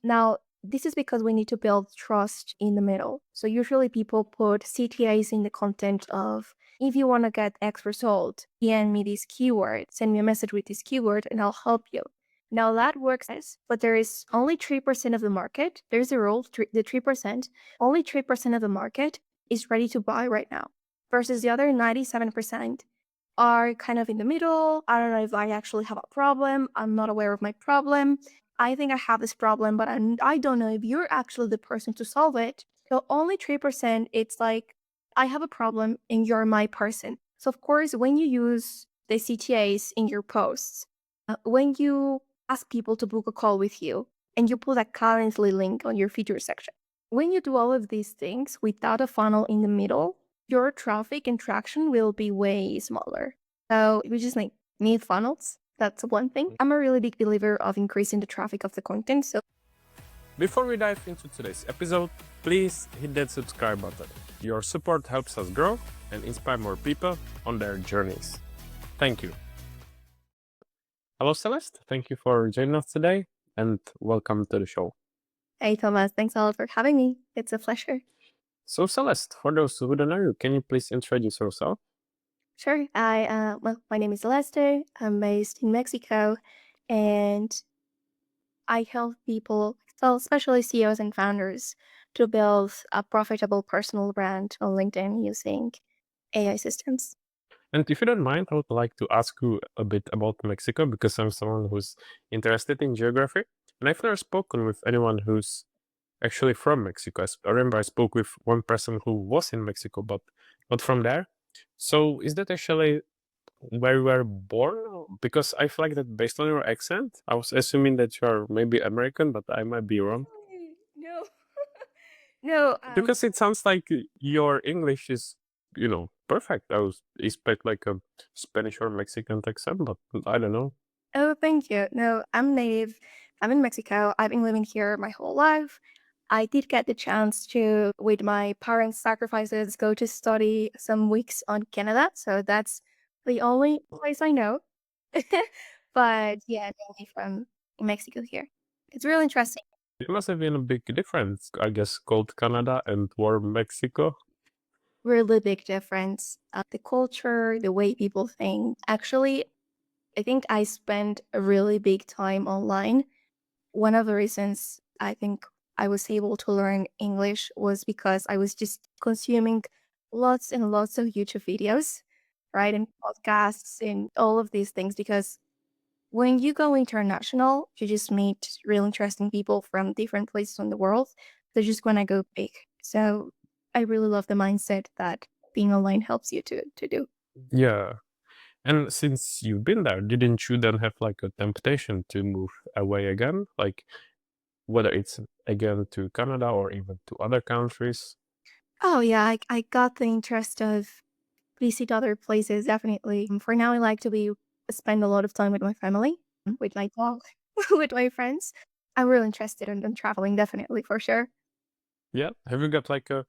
Now, this is because we need to build trust in the middle. So usually people put CTAs in the content of, if you want to get X result, DM me this keyword, send me a message with this keyword, and I'll help you. Now that works, but there is only 3% of the market. There's a rule, the 3%, only 3% of the market is ready to buy right now, versus the other 97% are kind of in the middle. I don't know if I actually have a problem. I'm not aware of my problem. I think I have this problem, but I don't know if you're actually the person to solve it. So only 3%, it's like, I have a problem and you're my person. So of course, when you use the CTAs in your posts, when you ask people to book a call with you and you put a Calendly link on your feature section, when you do all of these things without a funnel in the middle, your traffic and traction will be way smaller. So we just need funnels. That's one thing. I'm a really big believer of increasing the traffic of the content. So Before we dive into today's episode, please hit that subscribe button. Your support helps us grow and inspire more people on their journeys. Thank you. Hello, Celeste. Thank you for joining us today and welcome to the show. hey, Thomas, thanks a lot for having me. It's a pleasure. So, Celeste, for those who don't know you, can you please introduce yourself? Sure. My name is Celeste. I'm based in Mexico, and I help people, so especially CEOs and founders, to build a profitable personal brand on LinkedIn using AI systems. And if you don't mind, I would like to ask you a bit about Mexico because I'm someone who's interested in geography. And I've never spoken with anyone who's actually from Mexico. I remember I spoke with one person who was in Mexico, but not from there. So is that actually where you were born? Because I feel like that based on your accent, I was assuming that you are maybe American, but I might be wrong. No, no. Because it sounds like your English is, perfect. I was expect like a Spanish or Mexican accent, but I don't know. Oh, thank you. No, I'm native. I'm in Mexico. I've been living here my whole life. I did get the chance to, with my parents' sacrifices, go to study some weeks on Canada. So that's the only place I know. But yeah, mainly from Mexico here. It's really interesting. It must have been a big difference, I guess, cold Canada and warm Mexico. Really big difference. The culture, the way people think. Actually, I think I spent a really big time online. One of the reasons I think I was able to learn English was because I was just consuming lots and lots of YouTube videos, right? And podcasts and all of these things. Because when you go international, you just meet real interesting people from different places in the world. They're just going to go big. So I really love the mindset that being online helps you to do. Yeah. And since you've been there, didn't you then have like a temptation to move away again? Like whether it's again to Canada or even to other countries? Oh, yeah, I got the interest of visit other places, definitely. For now, I like to be spend a lot of time with my family, with my dog, with my friends. I'm really interested in traveling, definitely, for sure. Yeah. Have you got like a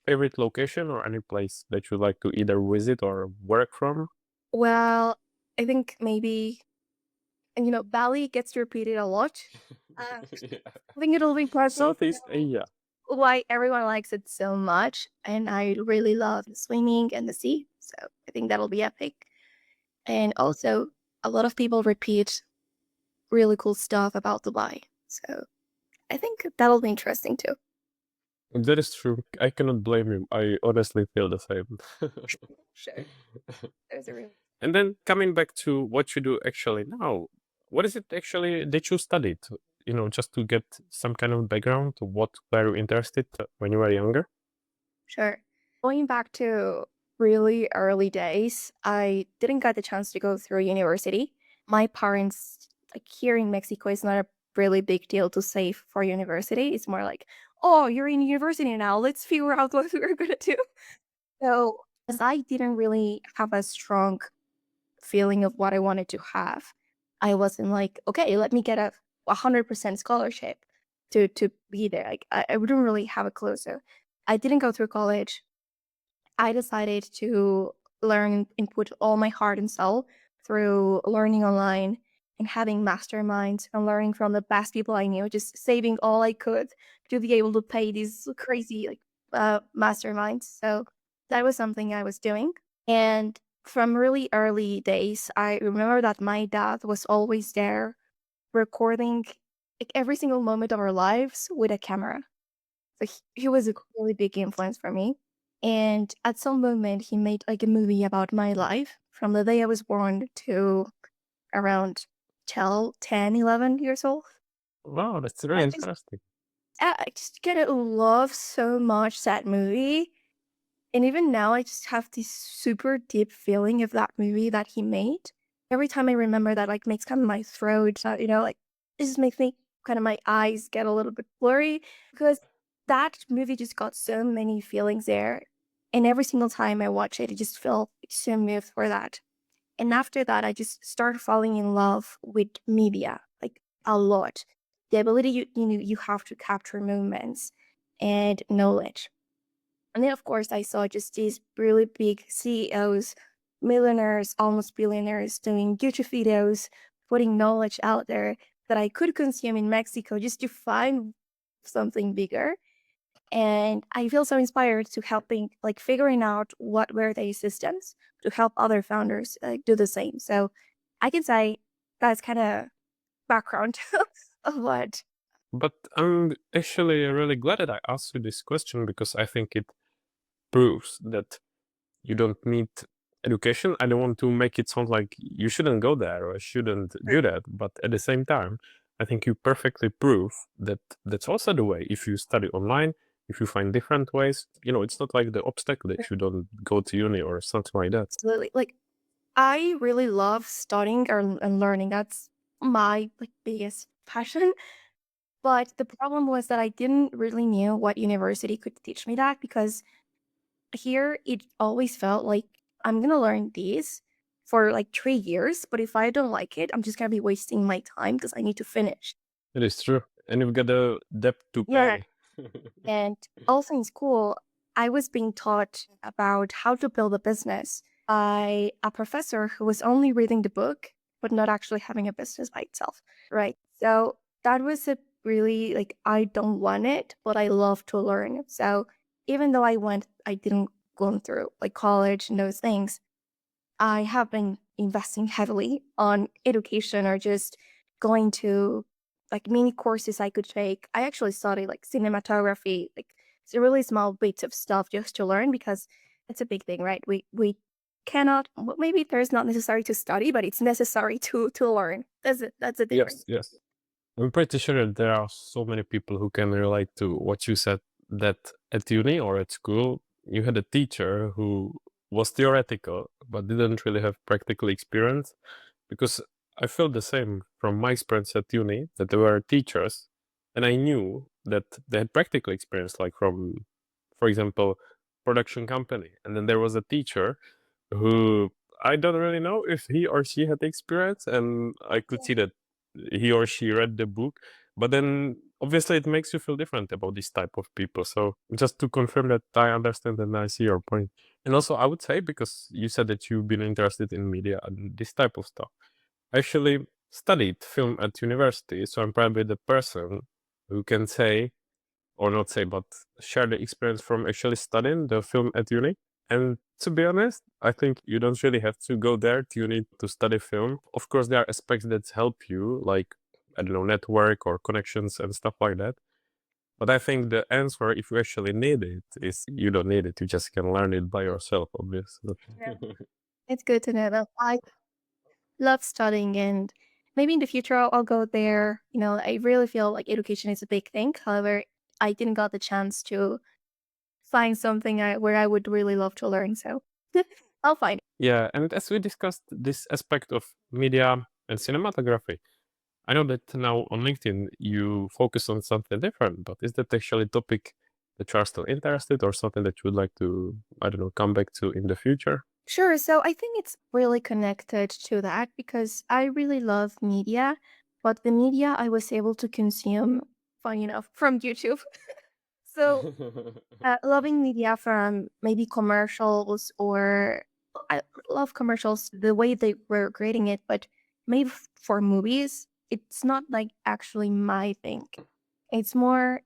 favorite location or any place that you like to either visit or work from? Well, I think maybe, and Bali gets repeated a lot. Uh, Yeah. I think it'll be part of Southeast Asia. why everyone likes it so much. And I really love swimming and the sea. So I think that'll be epic. And also, a lot of people repeat really cool stuff about Dubai. So I think that'll be interesting too. That is true. I cannot blame you. I honestly feel the same. Sure. There's a real. And then coming back to what you do actually now, what is it actually that you studied? Just to get some kind of background, what were you interested when you were younger? Sure. Going back to really early days, I didn't get the chance to go through university. My parents, like here in Mexico, it's not a really big deal to save for university. It's more like, oh, you're in university now. Let's figure out what we're going to do. So, as I didn't really have a strong feeling of what I wanted to have, I wasn't like, okay, let me get a 100% scholarship to be there. Like I wouldn't really have a clue. So I didn't go through college. I decided to learn and put all my heart and soul through learning online and having masterminds and learning from the best people I knew, just saving all I could to be able to pay these crazy masterminds. So that was something I was doing. And from really early days, I remember that my dad was always there recording like every single moment of our lives with a camera. So he was a really big influence for me. And at some moment, he made like a movie about my life from the day I was born to around 10, 11 years old. Wow, that's really I just, interesting. I just get to love so much that movie. And even now, I just have this super deep feeling of that movie that he made. Every time I remember that, like, makes kind of my throat, like, it just makes me kind of my eyes get a little bit blurry because that movie just got so many feelings there. And every single time I watch it, I just feel so moved for that. And after that, I just started falling in love with media, like a lot. The ability you have to capture moments and knowledge. And then, of course, I saw just these really big CEOs, millionaires, almost billionaires doing YouTube videos, putting knowledge out there that I could consume in Mexico just to find something bigger. And I feel so inspired to helping, like figuring out what were their systems to help other founders do the same. So I can say that's kind of background of what. But I'm actually really glad that I asked you this question because I think it proves that you don't need education. I don't want to make it sound like you shouldn't go there or shouldn't do that, but at the same time, I think you perfectly prove that that's also the way. If you study online, if you find different ways, it's not like the obstacle that you don't go to uni or something like that. Absolutely. Like I really love studying and learning. That's my like biggest passion. But the problem was that I didn't really knew what university could teach me that because here it always felt like I'm gonna learn these for like 3 years, but if I don't like it, I'm just gonna be wasting my time because I need to finish. It is true. And you've got a debt to Yeah. pay. And also in school, I was being taught about how to build a business by a professor who was only reading the book, but not actually having a business by itself. Right. So that was a really like, I don't want it, but I love to learn. So even though I didn't go through like college and those things, I have been investing heavily on education or just going to like mini courses I could take. I actually studied like cinematography, like it's a really small bits of stuff just to learn because it's a big thing, right? We cannot well, maybe there's not necessary to study, but it's necessary to learn. That's a Yes, difference. yes. I'm pretty sure that there are so many people who can relate to what you said, that at uni or at school, you had a teacher who was theoretical but didn't really have practical experience. Because I felt the same from my experience at uni, that there were teachers, and I knew that they had practical experience, like from, for example, production company. And then there was a teacher who I don't really know if he or she had experience, and I could see that he or she read the book. But then obviously it makes you feel different about this type of people. So just to confirm that I understand and I see your point. And also I would say, because you said that you've been interested in media and this type of stuff, I actually studied film at university, so I'm probably the person who can say, or not say, but share the experience from actually studying the film at uni. And to be honest, I think you don't really have to go there to uni to study film. Of course, there are aspects that help you, like, I don't know, network or connections and stuff like that. But I think the answer, if you actually need it, is you don't need it. You just can learn it by yourself, obviously. Yeah. It's good to know that I love studying and maybe in the future I'll go there. I really feel like education is a big thing. However, I didn't got the chance to find something where I would really love to learn. So I'll find it. Yeah, and as we discussed this aspect of media and cinematography, I know that now on LinkedIn you focus on something different, but is that actually a topic that you are still interested or something that you would like to, I don't know, come back to in the future? Sure. So I think it's really connected to that because I really love media, but the media I was able to consume, funny enough, from YouTube. So loving media from maybe commercials or I love commercials the way they were creating it, but made for movies. It's not like actually my thing. It's more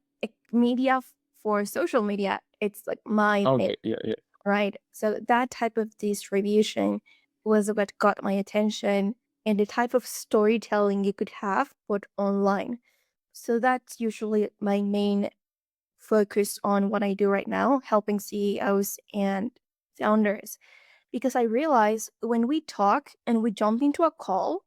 media for social media. It's like my thing, Okay, yeah, yeah. right? So that type of distribution was what got my attention and the type of storytelling you could have put online. So that's usually my main focus on what I do right now, helping CEOs and founders. Because I realize when we talk and we jump into a call,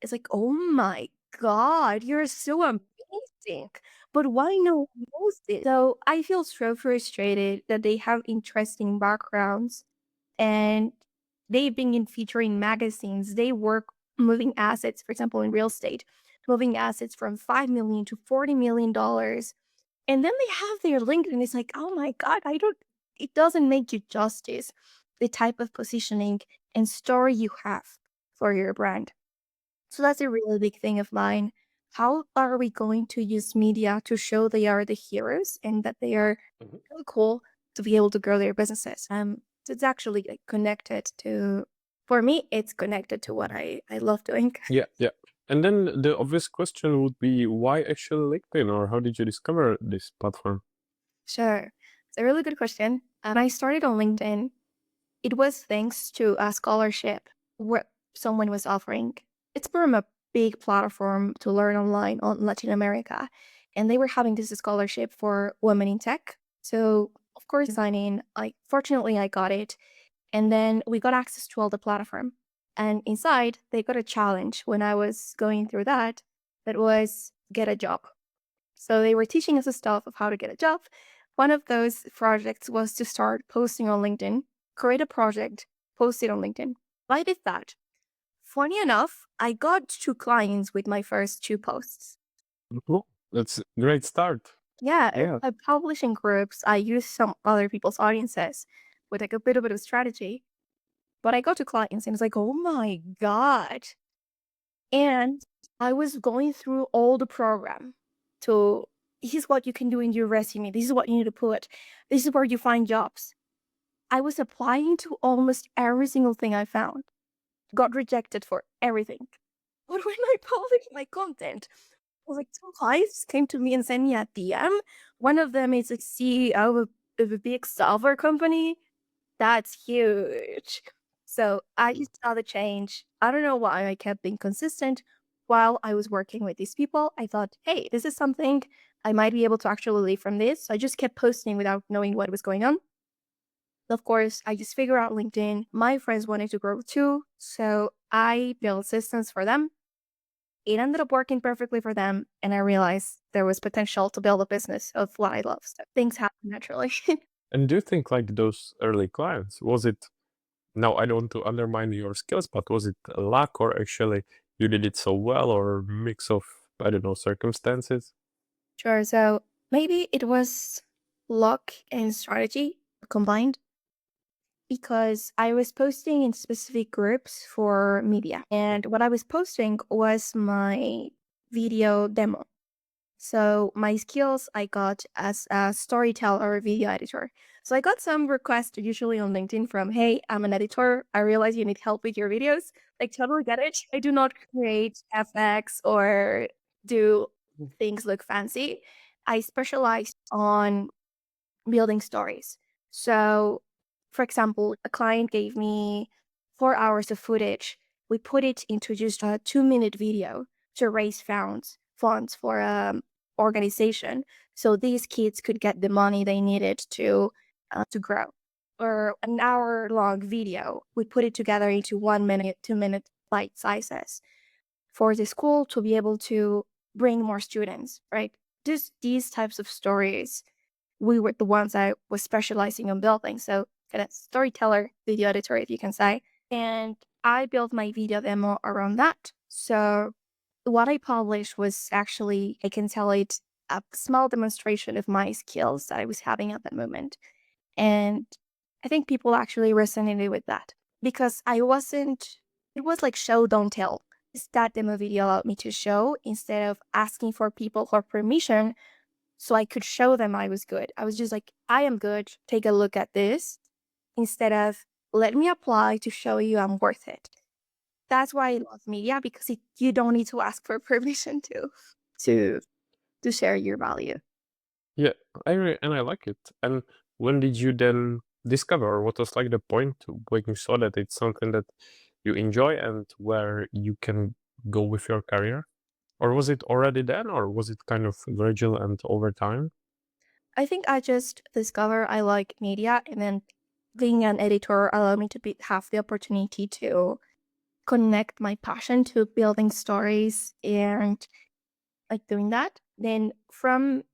it's like, oh my God, you're so amazing. But why no one knows this? So I feel so frustrated that they have interesting backgrounds and they've been in featuring magazines. They work moving assets, for example, in real estate, moving assets from 5 million to $40 million. And then they have their LinkedIn. It's like, oh my God, it doesn't make you justice the type of positioning and story you have for your brand. So that's a really big thing of mine. How are we going to use media to show they are the heroes and that they are Mhm. really cool to be able to grow their businesses? So it's actually like, connected to, for me, it's connected to what I love doing. Yeah, yeah. And then the obvious question would be why actually LinkedIn, or how did you discover this platform? Sure. It's a really good question. And I started on LinkedIn. It was thanks to a scholarship where someone was offering. It's from a big platform to learn online on Latin America. And they were having this scholarship for women in tech. So of course signing, like fortunately I got it. And then we got access to all the platform. And inside they got a challenge when I was going through that that was get a job. So they were teaching us the stuff of how to get a job. One of those projects was to start posting on LinkedIn, create a project, post it on LinkedIn. I did that. Funny enough, I got 2 clients with my first 2 posts. Cool. That's a great start. Yeah, Yeah. I publish in groups. I use some other people's audiences with like a bit of strategy. But I got 2 clients and it's like, oh my God. And I was going through all the program to this is what you can do in your resume. This is what you need to put. This is where you find jobs. I was applying to almost every single thing I found. Got rejected for everything. But when I published my content, I was like, 2 guys came to me and sent me a DM. One of them is a CEO of a big software company. That's huge. So I just saw the change. I don't know why I kept being consistent while I was working with these people. I thought, hey, this is something I might be able to actually leave from this. So I just kept posting without knowing what was going on. Of course, I just figured out LinkedIn. My friends wanted to grow too. So I built systems for them. It ended up working perfectly for them. And I realized there was potential to build a business of what I love. So things happen naturally. And do you think like those early clients, was it now I don't want to undermine your skills, but was it luck or actually you did it so well or mix of I don't know circumstances? Sure. So maybe it was luck and strategy combined because I was posting in specific groups for media. And what I was posting was my video demo. So my skills I got as a storyteller or video editor. So I got some requests usually on LinkedIn from, hey, I'm an editor. I realize you need help with your videos. Like totally get it. I do not create FX or do things look fancy. I specialize on building stories. So, for example, a client gave me 4 hours of footage. We put it into just a 2-minute video to raise funds for organization. So these kids could get the money they needed to grow. Or an hour long video, we put it together into 1 minute, 2-minute bite sizes for the school to be able to bring more students, right? Just these types of stories we were the ones I was specializing on building. So kind of storyteller, video editor, if you can say. And I built my video demo around that. So what I published was actually, I can tell it a small demonstration of my skills that I was having at that moment. And I think people actually resonated with that because it was like show, don't tell. That demo video allowed me to show instead of asking for people for permission so I could show them I was good. I was just like, I am good. Take a look at this instead of let me apply to show you I'm worth it. That's why I love media because you don't need to ask for permission to to share your value. Yeah, and I like it. And when did you then discover, or what was like the point when you saw that it's something that you enjoy and where you can go with your career? Or was it already then, or was it kind of gradual and over time? I think I just discovered I like media, and then being an editor allowed me to have the opportunity to connect my passion to building stories and like doing that. Then from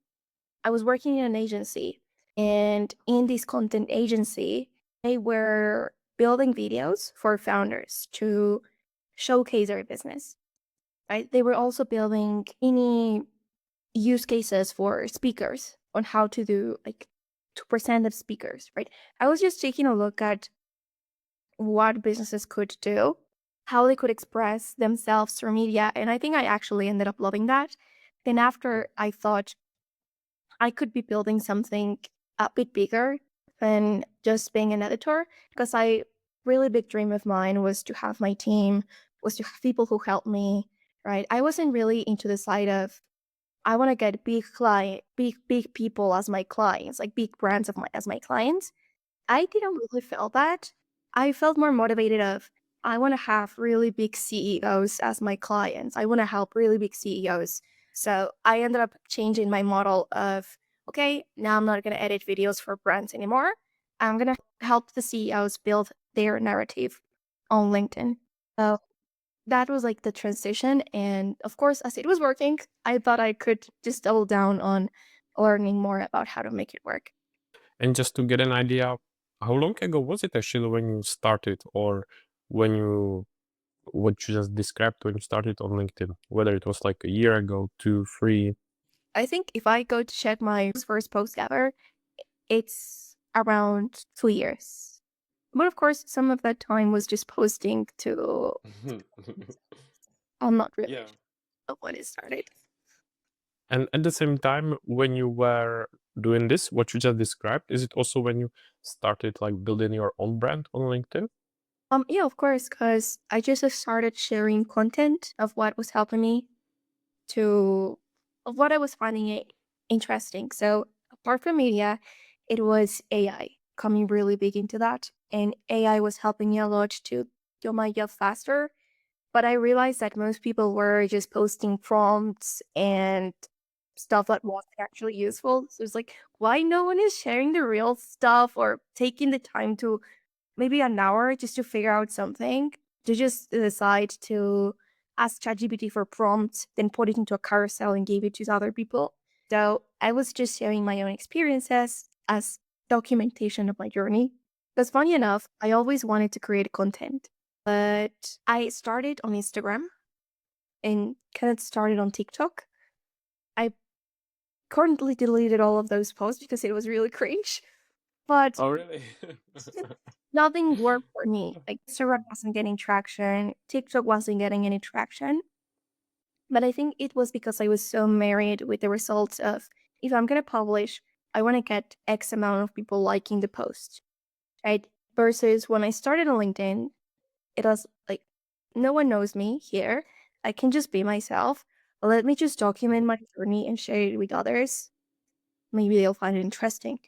I was working in an agency, and in this content agency, they were building videos for founders to showcase their business. Right? They were also building any use cases for speakers on how to do like to present of speakers. Right? I was just taking a look at what businesses could do, how they could express themselves through media, and I think I actually ended up loving that. Then after I thought I could be building something a bit bigger than just being an editor because I really big dream of mine was to have my team, was to have people who help me, right? I wasn't really into the side of I want to get big people as my clients, like big brands of my as my clients. I didn't really feel that. I felt more motivated of I want to have really big CEOs as my clients. I want to help really big CEOs. So I ended up changing my model of okay, now I'm not going to edit videos for brands anymore. I'm going to help the CEOs build their narrative on LinkedIn. So that was like the transition. And of course, as it was working, I thought I could just double down on learning more about how to make it work. And just to get an idea, how long ago was it actually when you started, or when you what you just described when you started on LinkedIn? Whether it was like a year ago, two, three. I think if I go to check my first post ever, it's around 2 years. But of course, some of that time was just posting to. I'm not really Yeah. sure when it started. And at the same time, when you were doing this, what you just described, is it also when you started like building your own brand on LinkedIn? Yeah, of course, because I just started sharing content of what was helping me to, of what I was finding it interesting. So apart from media, it was AI coming really big into that, and AI was helping me a lot to do my job faster. But I realized that most people were just posting prompts and stuff that wasn't actually useful. So it's like, why no one is sharing the real stuff or taking the time to maybe an hour just to figure out something, to just decide to ask ChatGPT for prompts, then put it into a carousel and give it to other people. So I was just sharing my own experiences as documentation of my journey. Because funny enough, I always wanted to create content, but I started on Instagram and kind of started on TikTok. I currently deleted all of those posts because it was really cringe, but Oh, really? nothing worked for me. Like Instagram wasn't getting traction, TikTok wasn't getting any traction. But I think it was because I was so married with the results of if I'm gonna publish, I want to get X amount of people liking the post, right? Versus when I started on LinkedIn, it was like no one knows me here. I can just be myself. Let me just document my journey and share it with others. Maybe they'll find it interesting.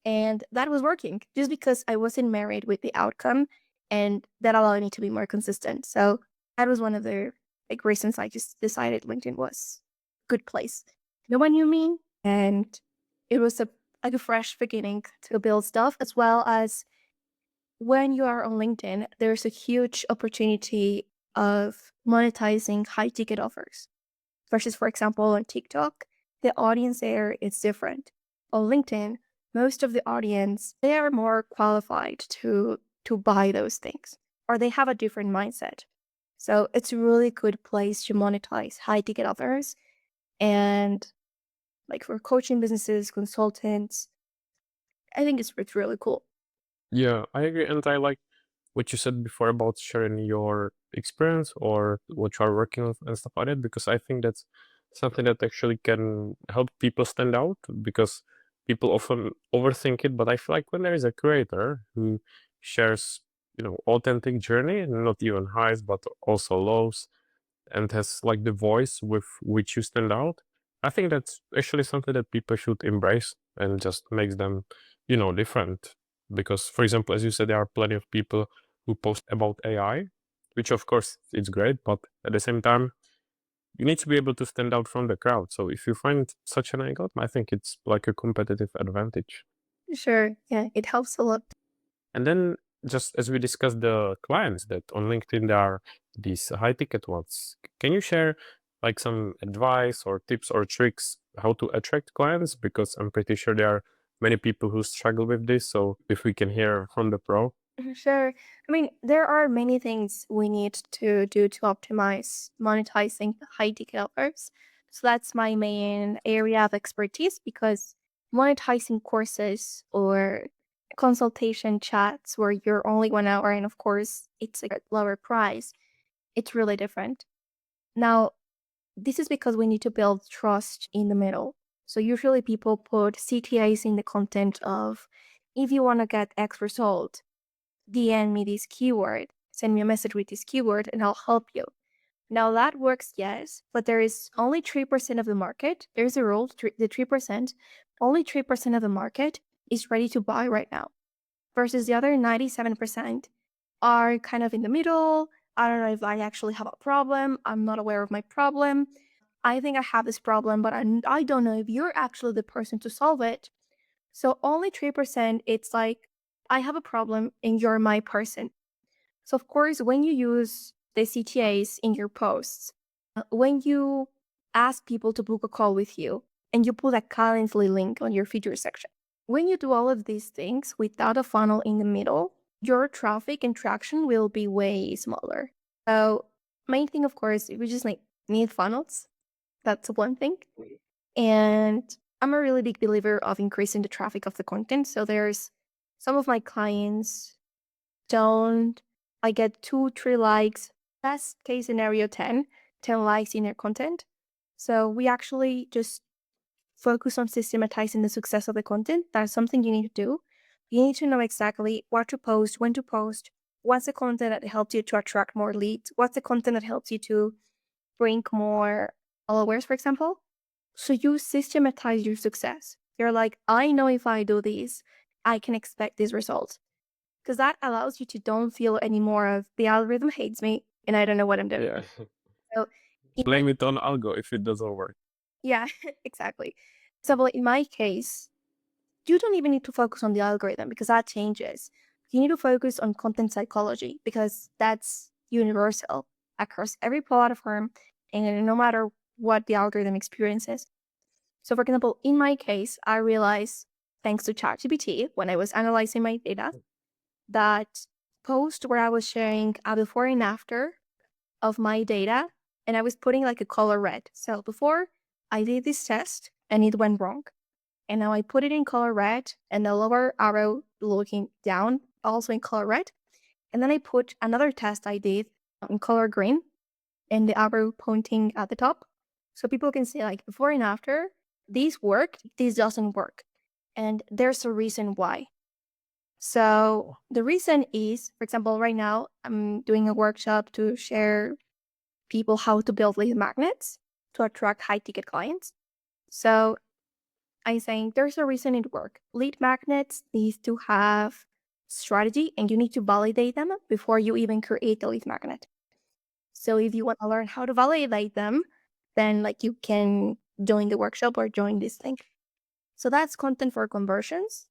And that was working just because I wasn't married with the outcome, and that allowed me to be more consistent. So that was one of the like reasons I just decided LinkedIn was a good place. No one knew me, and it was a like a fresh beginning to build stuff, as well as when you are on LinkedIn, there's a huge opportunity of monetizing high ticket offers versus, for example, on TikTok, the audience there is different. On LinkedIn, most of the audience, they are more qualified to buy those things, or they have a different mindset. So it's a really good place to monetize high ticket offers. And like for coaching businesses, consultants, I think it's really cool. Yeah, I agree. And I like what you said before about sharing your experience or what you are working on and stuff like that, because I think that's something that actually can help people stand out, because people often overthink it. But I feel like when there is a creator who shares authentic journey, not even highs, but also lows, and has like the voice with which you stand out. I think that's actually something that people should embrace and just makes them, different. Because, for example, as you said, there are plenty of people who post about AI, which of course it's great, but at the same time, you need to be able to stand out from the crowd. So if you find such an angle, I think it's like a competitive advantage. Sure. Yeah, it helps a lot. And then just as we discussed the clients that on LinkedIn there are these high ticket ones, can you share like some advice or tips or tricks how to attract clients? Because I'm pretty sure there are many people who struggle with this. So if we can hear from the pro. Sure. I mean, there are many things we need to do to optimize monetizing high ticket offers. So that's my main area of expertise because monetizing courses or consultation chats where you're only 1 hour and of course it's a lower price, it's really different. Now, this is because we need to build trust in the middle. So usually people put CTAs in the content of if you want to get X result, DM me this keyword, send me a message with this keyword, and I'll help you. Now that works, yes, but there is only 3% of the market. There's a rule, the 3%, only 3% of the market is ready to buy right now, versus the other 97% are kind of in the middle. I don't know if I actually have a problem. I'm not aware of my problem. I think I have this problem, but I don't know if you're actually the person to solve it. So only 3%, it's like, I have a problem and you're my person. So, of course, when you use the CTAs in your posts, when you ask people to book a call with you and you put a Calendly link on your feature section, when you do all of these things without a funnel in the middle, your traffic and traction will be way smaller. So, main thing, of course, we just like need funnels. That's one thing. And I'm a really big believer of increasing the traffic of the content. So there's some of my clients don't I get 2, 3 likes, best case scenario 10 likes in their content. So we actually just focus on systematizing the success of the content. That's something you need to do. You need to know exactly what to post, when to post, what's the content that helps you to attract more leads, what's the content that helps you to bring more followers, for example. So you systematize your success. You're like, I know if I do this, I can expect these results. Because that allows you to don't feel anymore of the algorithm hates me and I don't know what I'm doing. Yeah. So in my Blame it on algo if it doesn't work. yeah, exactly. So well, in my case, you don't even need to focus on the algorithm because that changes. You need to focus on content psychology because that's universal across every platform and no matter what the algorithm experiences. So, for example, in my case, I realized thanks to ChatGPT when I was analyzing my data that post where I was sharing a before and after of my data and I was putting like a color red. So before I did this test and it went wrong. And now I put it in color red and the lower arrow looking down also in color red. And then I put another test I did in color green and the arrow pointing at the top. So people can see like before and after, these work, this doesn't work. And there's a reason why. So the reason is, for example, right now I'm doing a workshop to share people how to build lead magnets to attract high ticket clients. So I'm saying there's a reason it works. Lead magnets need to have strategy and you need to validate them before you even create the lead magnet. So if you want to learn how to validate them, then like you can join the workshop or join this thing. So that's content for conversions.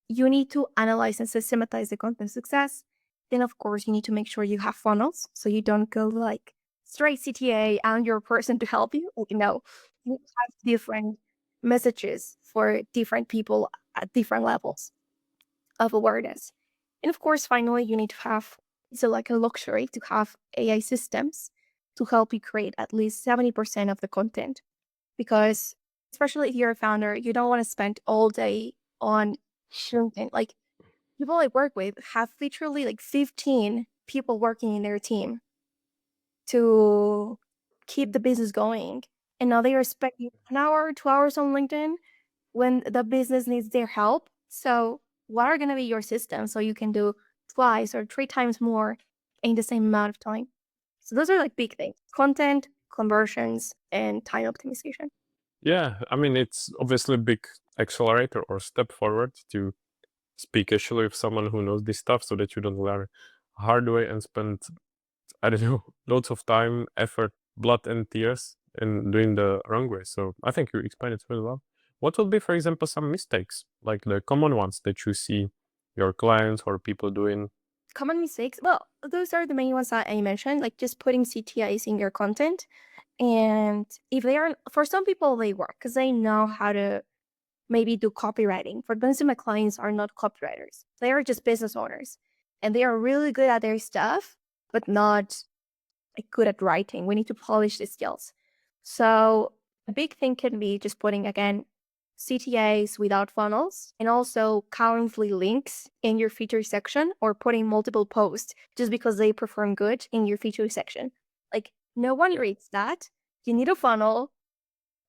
You need to analyze and systematize the content success. Then, of course, you need to make sure you have funnels so you don't go like straight CTA and your person to help you. Like, no, you have different messages for different people at different levels of awareness. And of course, finally, you need to have it's like a luxury to have AI systems to help you create at least 70% of the content because especially if you're a founder, you don't want to spend all day on shooting. Like people I work with have literally like 15 people working in their team to keep the business going. And now they are spending an hour, 2 hours on LinkedIn when the business needs their help. So what are going to be your systems so you can do twice or three times more in the same amount of time. So those are like big things: content, conversions, and time optimization. Yeah, I mean, it's obviously a big accelerator or step forward to speak actually with someone who knows this stuff so that you don't learn hard way and spend, I don't know, loads of time, effort, blood and tears in doing the wrong way. So I think you explained it really well. What would be, for example, some mistakes, like the common ones that you see your clients or people doing? Common mistakes. Well, those are the main ones that I mentioned, like just putting CTIs in your content. And if they are, for some people, they work because they know how to maybe do copywriting. For most of my clients are not copywriters. They are just business owners and they are really good at their stuff, but not like good at writing. We need to polish the skills. So a big thing can be just putting again CTAs without funnels and also currently links in your feature section or putting multiple posts just because they perform good in your feature section. Like no one reads that. You need a funnel.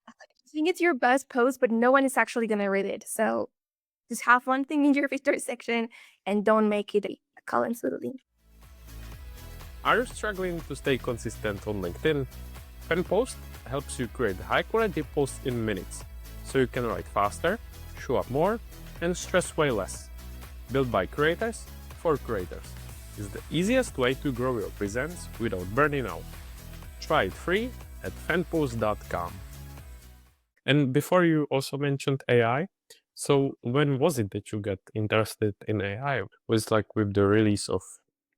I think it's your best post, but no one is actually gonna read it. So just have one thing in your feature section and don't make it a column to the link. Are you struggling to stay consistent on LinkedIn? Fan Post helps you create high quality posts in minutes, so you can write faster, show up more, and stress way less. Built by creators for creators. It's the easiest way to grow your presence without burning out. Try it free at fanpost.com. And before you also mentioned AI, so when was it that you got interested in AI? Was it like with the release of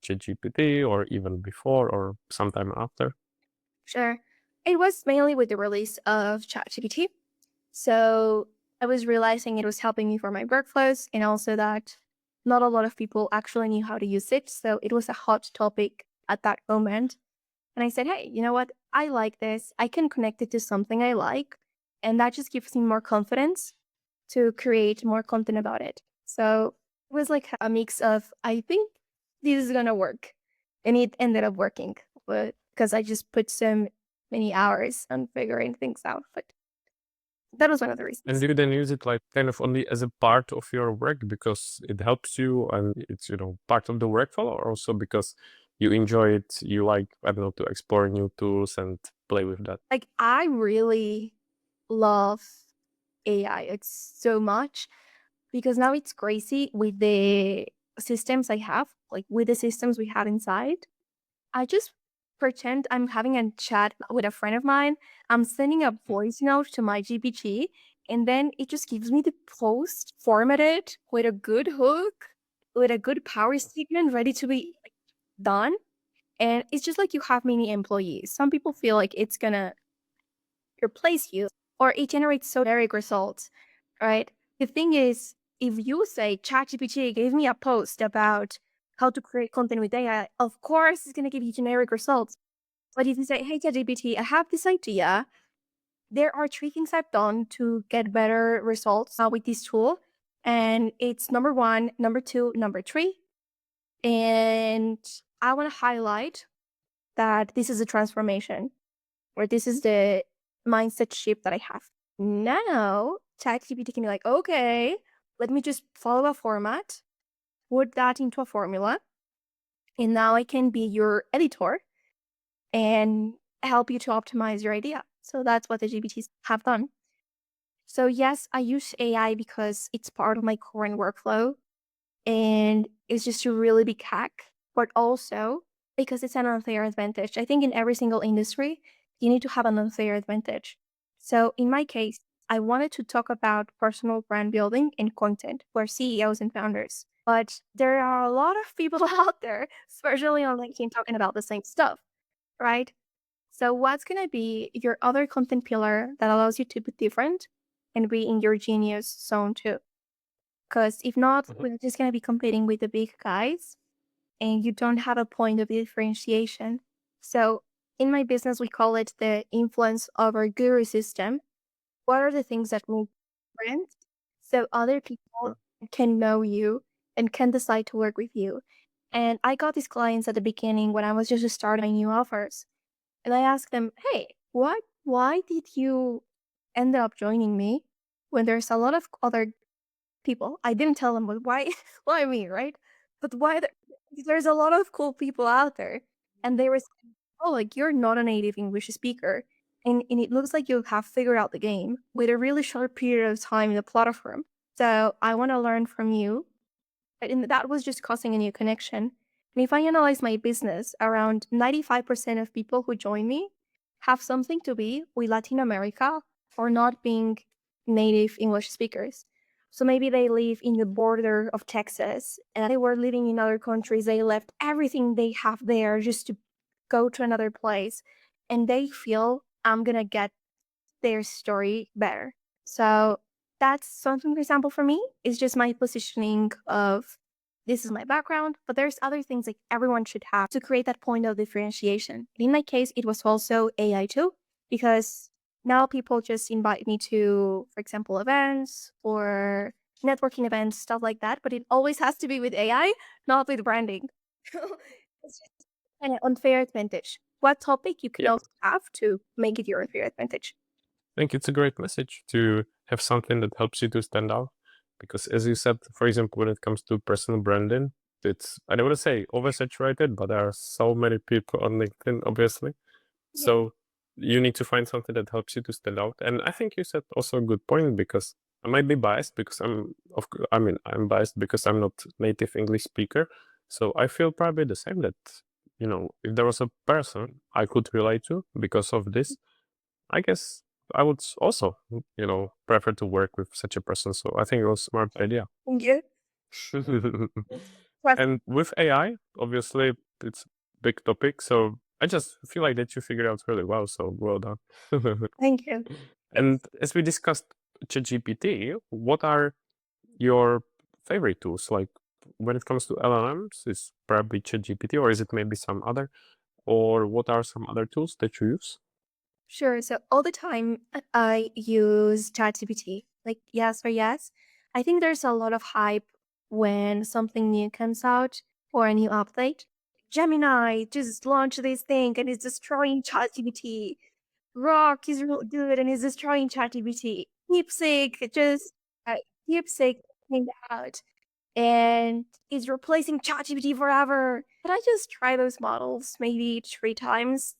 ChatGPT or even before or sometime after? Sure. It was mainly with the release of ChatGPT. So I was realizing it was helping me for my workflows and also that not a lot of people actually knew how to use it. So it was a hot topic at that moment. And I said, hey, you know what? I like this. I can connect it to something I like. And that just gives me more confidence to create more content about it. So it was like a mix of, I think this is going to work. And it ended up working, but because I just put so many hours on figuring things out. But that was one of the And reasons. do you then use it like kind of only as a part of your work because it helps you and it's, part of the workflow, or also because you enjoy it, you like, I don't know, to explore new tools and play with that? Like, I really love AI. It's so much because now it's crazy with the systems I have, like with the systems we have inside. I just pretend I'm having a chat with a friend of mine. I'm sending a voice note to my GPT, and then it just gives me the post formatted with a good hook, with a good power statement ready to be like, done. And it's just like you have many employees. Some people feel like it's gonna replace you or it generates so generic results, right? The thing is, if you say ChatGPT gave me a post about how to create content with AI, of course it's gonna give you generic results. But if you say, hey ChatGPT, I have this idea, there are three things I've done to get better results with this tool. And it's number one, number two, number three. And I want to highlight that this is a transformation or this is the mindset shift that I have. Now, ChatGPT can be like, okay, let me just follow a format, put that into a formula, and now I can be your editor and help you to optimize your idea. So that's what the GPTs have done. So yes, I use AI because it's part of my current workflow and it's just a really big hack, but also because it's an unfair advantage. I think in every single industry, you need to have an unfair advantage. So in my case, I wanted to talk about personal brand building and content for CEOs and founders. But there are a lot of people out there, especially on LinkedIn, talking about the same stuff, right? So what's going to be your other content pillar that allows you to be different and be in your genius zone too? Because if not, Mhm. we're just going to be competing with the big guys and you don't have a point of differentiation. So in my business, we call it the influence over guru system. What are the things that make friends so other people can know you and can decide to work with you? And I got these clients at the beginning when I was just starting my new offers. And I asked them, hey, why did you end up joining me when there's a lot of other people? I didn't tell them, but why, why me, right? But why? There's a lot of cool people out there, and they were saying, "Oh, like you're not a native English speaker, and it looks like you have figured out the game with a really short period of time in the platform. So I want to learn from you." And that was just causing a new connection. And if I analyze my business, around 95% of people who join me have something to be with Latin America or not being native English speakers. So maybe they live in the border of Texas and they were living in other countries. They left everything they have there just to go to another place. And they feel I'm going to get their story better. So that's something, for example, for me, is just my positioning of this is my background, but there's other things like everyone should have to create that point of differentiation. In my case, it was also AI too, because now people just invite me to, for example, events or networking events, stuff like that, but it always has to be with AI, not with branding. It's just an unfair advantage. What topic you can Yep. also have to make it your unfair advantage? I think it's a great message to have something that helps you to stand out. Because as you said, for example, when it comes to personal branding, it's, I don't want to say oversaturated, but there are so many people on LinkedIn, obviously. Yeah. So you need to find something that helps you to stand out. And I think you said also a good point because I might be biased because I mean, I'm biased because I'm not native English speaker. So I feel probably the same that, if there was a person I could relate to because of this, I guess I would also, prefer to work with such a person. So I think it was a smart idea. Yeah. Trust And with AI, obviously, it's a big topic. So I just feel like that you figured out really well. So well done. Thank you. And as we discussed ChatGPT, what are your favorite tools? Like when it comes to LLMs, is probably ChatGPT, or is it maybe some other? Or what are some other tools that you use? Sure. So all the time I use ChatGPT. Like yes or yes. I think there's a lot of hype when something new comes out or a new update. Gemini just launched this thing and it's destroying ChatGPT. Rock is real good and is destroying ChatGPT. DeepSeek just uh, DeepSeek came out and is replacing ChatGPT forever. But I just try those models maybe 3 times,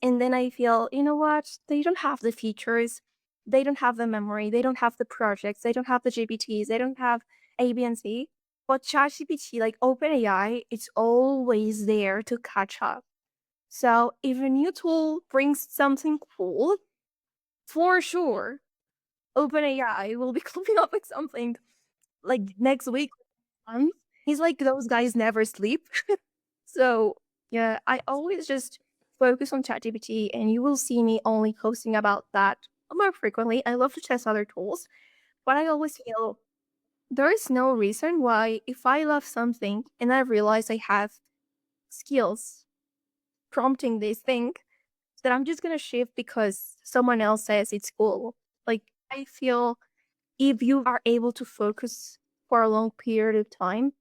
and then I feel, you know what? They don't have the features, they don't have the memory, they don't have the projects, they don't have the GPTs, they don't have A, B, and C. But ChatGPT, like OpenAI, it's always there to catch up. So if a new tool brings something cool, for sure, OpenAI will be coming up with something like next week. Month. He's like those guys never sleep. So yeah, I always just focus on ChatGPT, and you will see me only posting about that more frequently. I love to test other tools, but I always feel there is no reason why if I love something and I realize I have skills prompting this thing, that I'm just gonna shift because someone else says it's cool. Like I feel if you are able to focus for a long period of time,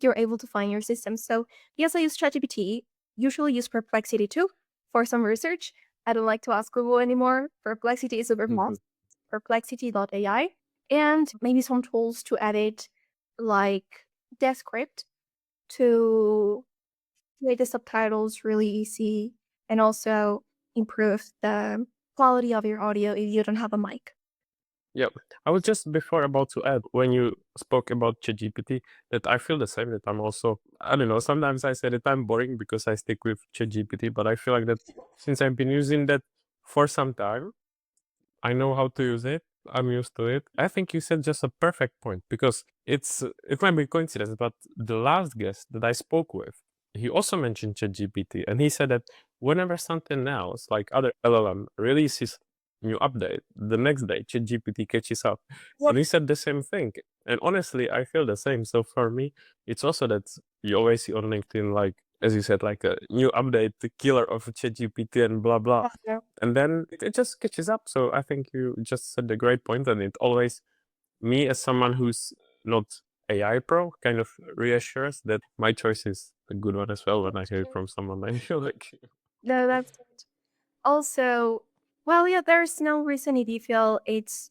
you're able to find your system. So yes, I use ChatGPT, usually use Perplexity too for some research. I don't like to ask Google anymore. Perplexity is super fast. Perplexity.ai. And maybe some tools to edit like Descript to make the subtitles really easy and also improve the quality of your audio if you don't have a mic. Yep. I was just before about to add when you spoke about ChatGPT that I feel the same, that I'm also, I don't know, sometimes I say that I'm boring because I stick with ChatGPT, but I feel like that since I've been using that for some time, I know how to use it. I'm used to it. I think you said just a perfect point because it might be coincidence, but the last guest that I spoke with, he also mentioned ChatGPT, and he said that whenever something else, like other LLM, releases new update, the next day ChatGPT catches up, and he said the same thing. And honestly, I feel the same. So for me, it's also that you always see on LinkedIn, like as you said, like a new update, the killer of ChatGPT and blah blah, Yeah. and then it just catches up. So I think you just said a great point, and it always, me as someone who's not AI pro, kind of reassures that my choice is a good one as well when I hear it from someone I feel like. No, that's it. Also, well, yeah, there's no reason if you feel it's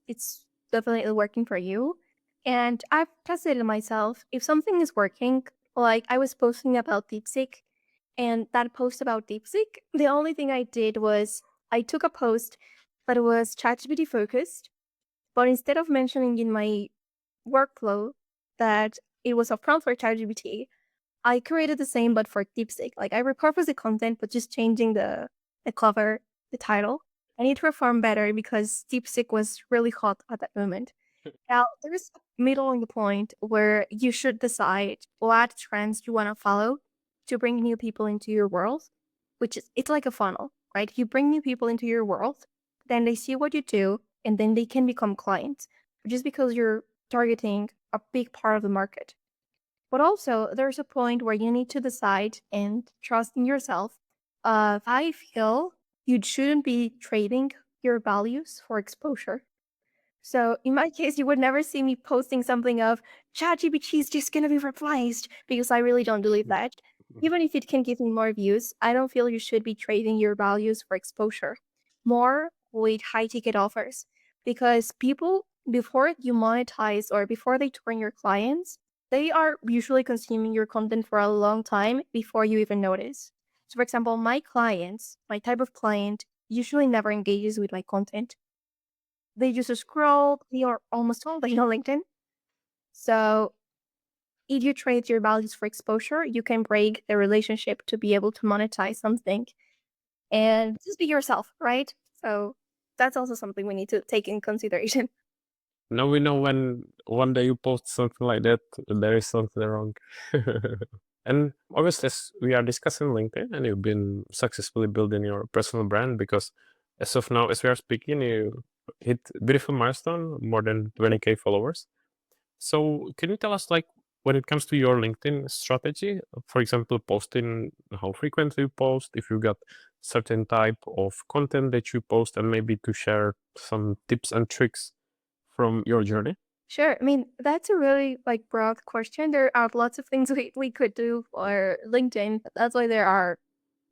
definitely working for you. And I've tested it myself. If something is working, Like I was posting about DeepSeek, and that post about DeepSeek, the only thing I did was I took a post that was ChatGPT focused, but instead of mentioning in my workflow that it was a prompt for ChatGPT, I created the same but for DeepSeek. Like I repurposed the content, but just changing the cover, the title, and it performed better because DeepSeek was really hot at that moment. Now, there's a middle in the point where you should decide what trends you want to follow to bring new people into your world, which is it's like a funnel, right? You bring new people into your world, then they see what you do, and then they can become clients, just because you're targeting a big part of the market. But also, there's a point where you need to decide and trust in yourself. I feel you shouldn't be trading your values for exposure. So in my case, you would never see me posting something of ChatGPT is just gonna be replaced because I really don't believe that. Even if it can give me more views, I don't feel you should be trading your values for exposure. More with high ticket offers. Because people before you monetize or before they turn your clients, they are usually consuming your content for a long time before you even notice. So for example, my clients, my type of client usually never engages with my content. They just scroll. They are almost all they on LinkedIn. So if you trade your values for exposure, you can break the relationship to be able to monetize something and just be yourself, right? So that's also something we need to take in consideration. Now we know when one day you post something like that, there is something wrong. And obviously, as we are discussing LinkedIn, and you've been successfully building your personal brand because as of now, as we are speaking, you hit beautiful milestone, more than 20K followers. So can you tell us, like, when it comes to your LinkedIn strategy, for example, posting, how frequently you post, if you got certain type of content that you post, and maybe to share some tips and tricks from your journey? Sure. I mean, that's a really like broad question. There are lots of things we could do for LinkedIn. That's why there are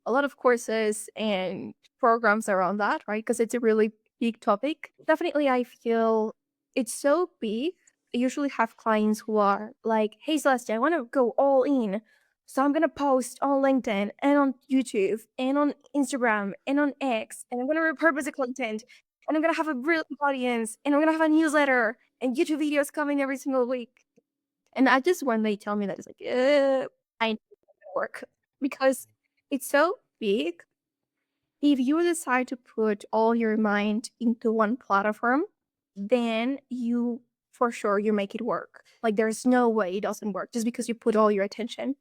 a lot of courses and programs around that, right? Because it's a really big topic. Definitely, I feel it's so big. I usually have clients who are like, hey, Celeste, I want to go all in. So I'm going to post on LinkedIn and on YouTube and on Instagram and on X. And I'm going to repurpose the content. And I'm going to have a brilliant audience. And I'm going to have a newsletter and YouTube videos coming every single week. And I just, when they tell me that, it's like, I need to work because it's so big. If you decide to put all your mind into one platform, then you for sure you make it work. Like there's no way it doesn't work just because you put all your attention.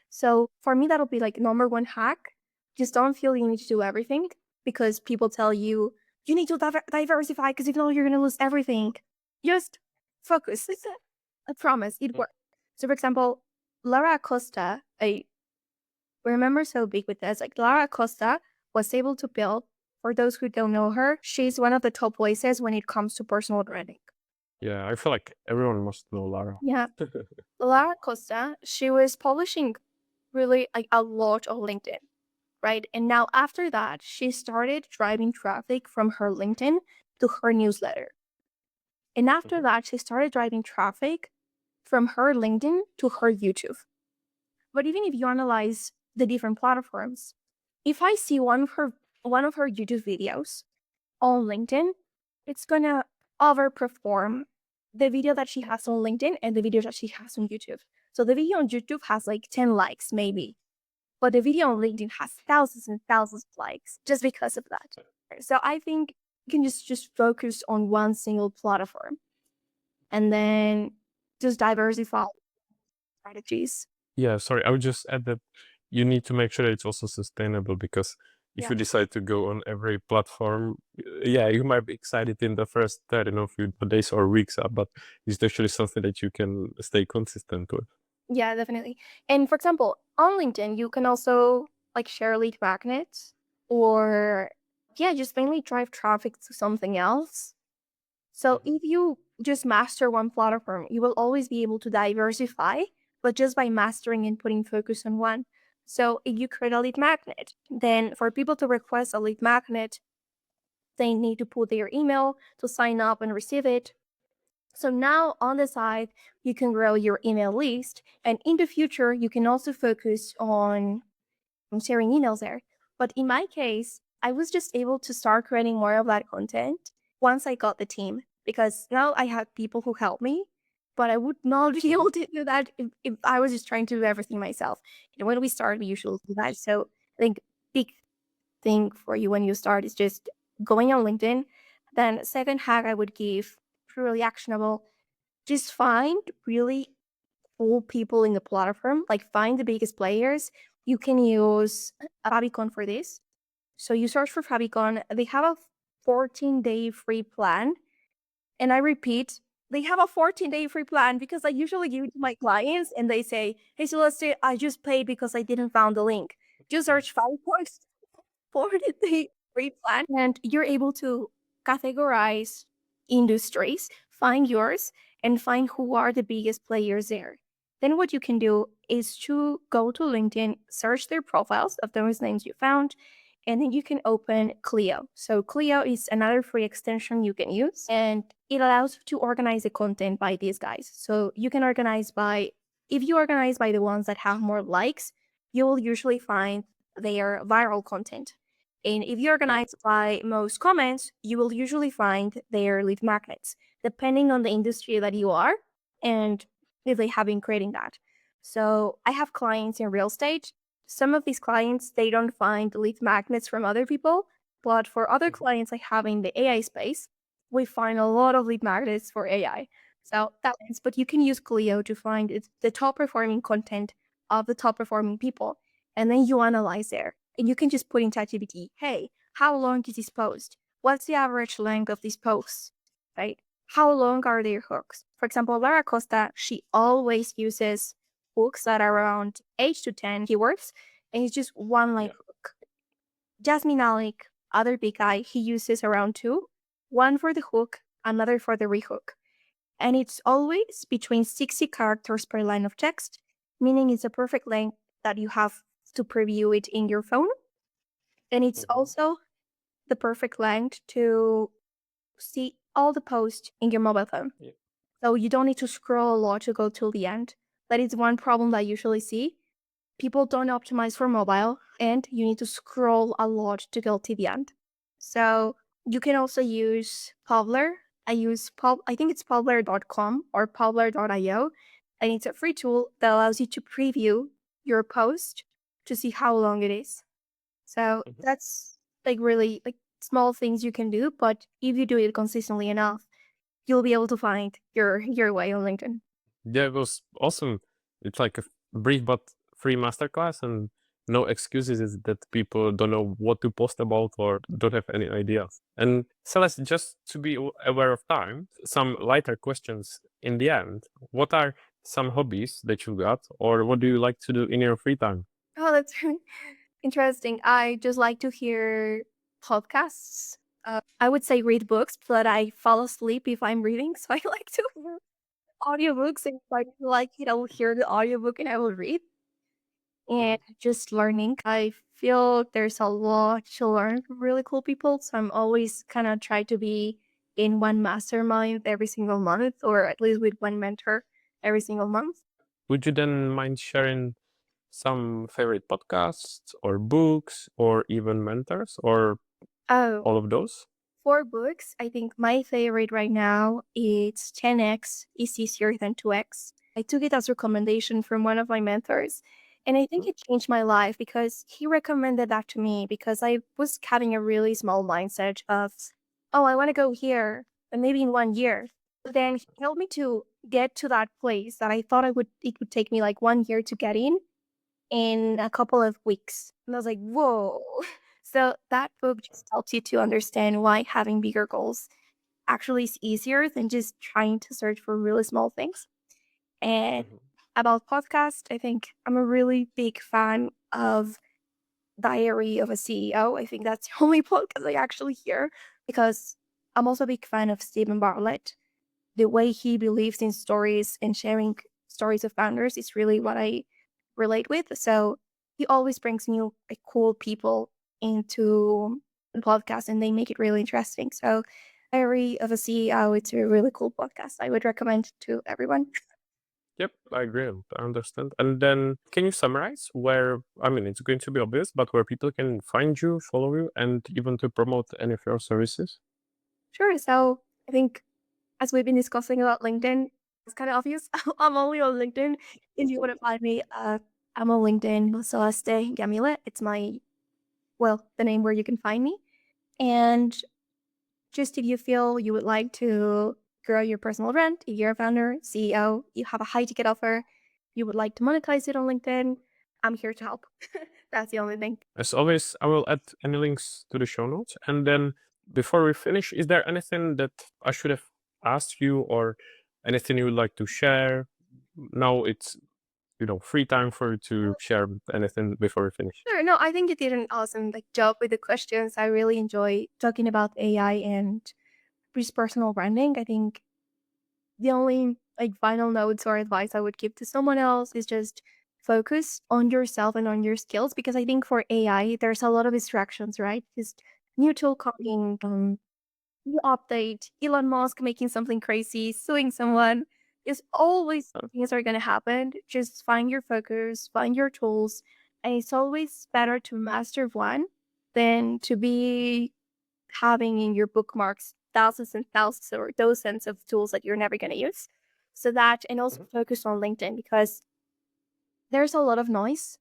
So for me, that'll be like number one hack. Just don't feel you need to do everything because people tell you you need to diversify because if not, you're gonna lose everything. Just focus. I promise it Mm. works. So for example, Lara Acosta, I remember so big with this. Like Lara Acosta was able to build, for those who don't know her, she's one of the top voices when it comes to personal branding. Yeah, I feel like everyone must know Lara. Yeah. Lara Costa, she was publishing really like a lot on LinkedIn, right? And now after that, she started driving traffic from her LinkedIn to her newsletter. And after Mhm. that, she started driving traffic from her LinkedIn to her YouTube. But even if you analyze the different platforms, if I see one of her YouTube videos on LinkedIn, it's gonna overperform the video that she has on LinkedIn and the video that she has on YouTube. So the video on YouTube has like 10 likes maybe, but the video on LinkedIn has thousands and thousands of likes just because of that. So I think you can just focus on one single platform and then just diversify strategies. Yeah, sorry, I would just add that you need to make sure that it's also sustainable because if Yeah. you decide to go on every platform, yeah, you might be excited in the first, I don't know, few days or weeks, but it's actually something that you can stay consistent with. Yeah, definitely. And for example, on LinkedIn, you can also like share lead magnets or yeah, just mainly drive traffic to something else. So Mhm. if you just master one platform, you will always be able to diversify, but just by mastering and putting focus on one. So if you create a lead magnet, then for people to request a lead magnet, they need to put their email to sign up and receive it. So now on the side, you can grow your email list. And in the future, you can also focus on sharing emails there. But in my case, I was just able to start creating more of that content once I got the team, because now I had people who help me, but I would not be Mhm. able to do that if I was just trying to do everything myself. When we start, we usually do that. So I think big thing for you when you start is just going on LinkedIn. Then second hack I would give, really actionable, just find really cool people in the platform, like find the biggest players. You can use Fabicon for this. So you search for Fabicon. They have a 14-day free plan. And I repeat, they have a 14-day free plan because I usually give it to my clients and they say, hey, Celeste, I just paid because I didn't found the link. Just search Fabicon for the free plan, and you're able to categorize industries, find yours, and find who are the biggest players there. Then what you can do is to go to LinkedIn, search their profiles of those names you found, and then you can open Clio. So Clio is another free extension you can use, and it allows you to organize the content by these guys. So you can organize by, if you organize by the ones that have more likes, you will usually find their viral content. And if you Yeah. organize by most comments, you will usually find their lead magnets, depending on the industry that you are and if they have been creating that. So I have clients in real estate. Some of these clients, they don't find lead magnets from other people, but for other Mhm. clients I have in the AI space, we find a lot of lead magnets for AI. So that is, but you can use Clio to find the top performing content of the top performing people, and then you analyze there. And you can just put in ChatGPT, hey, how long is this post? What's the average length of these posts? Right? How long are their hooks? For example, Lara Costa, she always uses hooks that are around 8 to 10 keywords, and it's just one line Yeah. hook. Jasmine Alec, other big guy, he uses around two, one for the hook, another for the rehook. And it's always between 60 characters per line of text, meaning it's a perfect length that you have to preview it in your phone. And it's Mhm. also the perfect length to see all the posts in your mobile phone. Yeah. So you don't need to scroll a lot to go till the end. That is one problem that I usually see. People don't optimize for mobile and you need to scroll a lot to go to the end. So you can also use Publer. I think it's publer.com or publer.io. And it's a free tool that allows you to preview your post to see how long it is. So Mhm. that's like really like small things you can do, but if you do it consistently enough, you'll be able to find your way on LinkedIn. Yeah, it was awesome. It's like a brief but free masterclass, and no excuses is that people don't know what to post about or don't have any ideas. And Celeste, just to be aware of time, some lighter questions in the end. What are some hobbies that you got, or what do you like to do in your free time? Oh, that's really interesting. I just like to hear podcasts. I would say read books, but I fall asleep if I'm reading, so I like to hear audiobooks. And if I like it, I will hear the audiobook and I will read. And Mhm. just learning. I feel there's a lot to learn from really cool people. So I'm always kind of try to be in one mastermind every single month, or at least with one mentor every single month. Would you then mind sharing some favorite podcasts or books or even mentors or Oh, all of those? for books, I think my favorite right now is 10x is easier than 2x. I took it as a recommendation from one of my mentors. And I think Mhm. it changed my life because he recommended that to me because I was having a really small mindset of, oh, I want to go here, and maybe in 1 year. But then he helped me to get to that place that I thought it would take me like 1 year to get in a couple of weeks. And I was like, whoa. So that book just helps you to understand why having bigger goals actually is easier than just trying to search for really small things. And Mhm. about podcast, I think I'm a really big fan of Diary of a CEO. I think that's the only podcast I actually hear because I'm also a big fan of Stephen Bartlett. The way he believes in stories and sharing stories of founders is really what I relate with. So he always brings new cool people into the podcast and they make it really interesting. So Diary of a CEO. It's a really cool podcast. I would recommend to everyone. Yep, I agree. I understand. And then can you summarize where, I mean, it's going to be obvious, but where people can find you, follow you, and even to promote any of your services? Sure. So I think as we've been discussing about LinkedIn, it's kind of obvious. I'm only on LinkedIn. If you want to find me, I'm on LinkedIn, Celeste Yamile. It's the name where you can find me. And just if you feel you would like to grow your personal brand, if you're a founder, CEO, you have a high ticket offer, you would like to monetize it on LinkedIn, I'm here to help. That's the only thing. As always, I will add any links to the show notes. And then before we finish, is there anything that I should have asked you or anything you would like to share? Now it's, free time for you to share anything before we finish. Sure. No, I think you did an awesome job with the questions. I really enjoy talking about AI and personal branding. I think the only final notes or advice I would give to someone else is just focus on yourself and on your skills, because I think for AI there's a lot of distractions, right? Just new tool coming, new update, Elon Musk making something crazy, suing someone. Is always things are gonna happen. Just find your focus, find your tools, and it's always better to master one than to be having in your bookmarks thousands and thousands or dozens of tools that you're never going to use. So that, and also Mhm. focus on LinkedIn, because there's a lot of noise.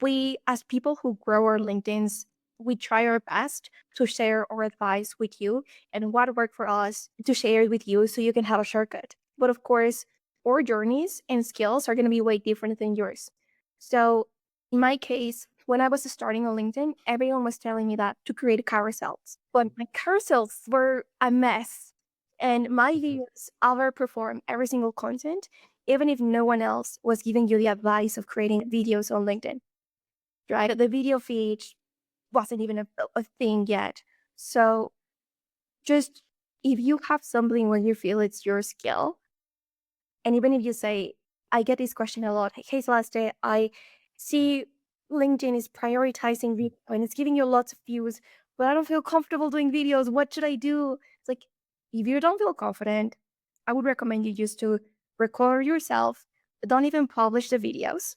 We, as people who grow our LinkedIn's, we try our best to share our advice with you and what worked for us to share it with you so you can have a shortcut. But of course, our journeys and skills are going to be way different than yours. So in my case, when I was starting on LinkedIn, everyone was telling me that to create carousels, but my carousels were a mess. And my Mhm. videos overperform every single content, even if no one else was giving you the advice of creating videos on LinkedIn, right? The video feed wasn't even a thing yet. So just if you have something where you feel it's your skill, and even if you say, I get this question a lot. Hey, Celeste, I see LinkedIn is prioritizing video and it's giving you lots of views, but I don't feel comfortable doing videos. What should I do? It's like, if you don't feel confident, I would recommend you just to record yourself. Don't even publish the videos,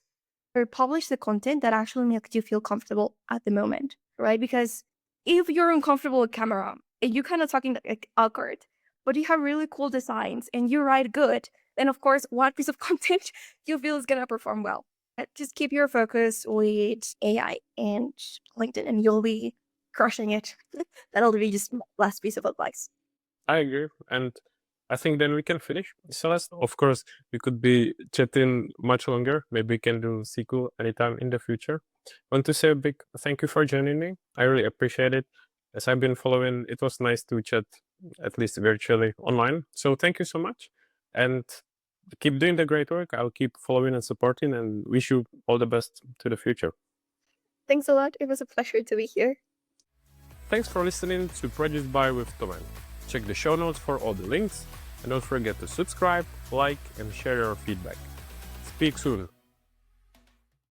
or publish the content that actually makes you feel comfortable at the moment, right? Because if you're uncomfortable with camera and you're kind of talking awkward, but you have really cool designs and you write good, then of course, what piece of content you feel is gonna perform well. Just keep your focus with AI and LinkedIn, and you'll be crushing it. That'll be just my last piece of advice. I agree. And I think then we can finish. Celeste, of course, we could be chatting much longer. Maybe we can do sequel anytime in the future. Want to say a big thank you for joining me. I really appreciate it. As I've been following, it was nice to chat at least virtually online. So thank you so much. And keep doing the great work. I'll keep following and supporting and wish you all the best to the future. Thanks a lot. It was a pleasure to be here. Thanks for listening to Produced by with Tomen. Check the show notes for all the links, and don't forget to subscribe, like, and share your feedback. Speak soon.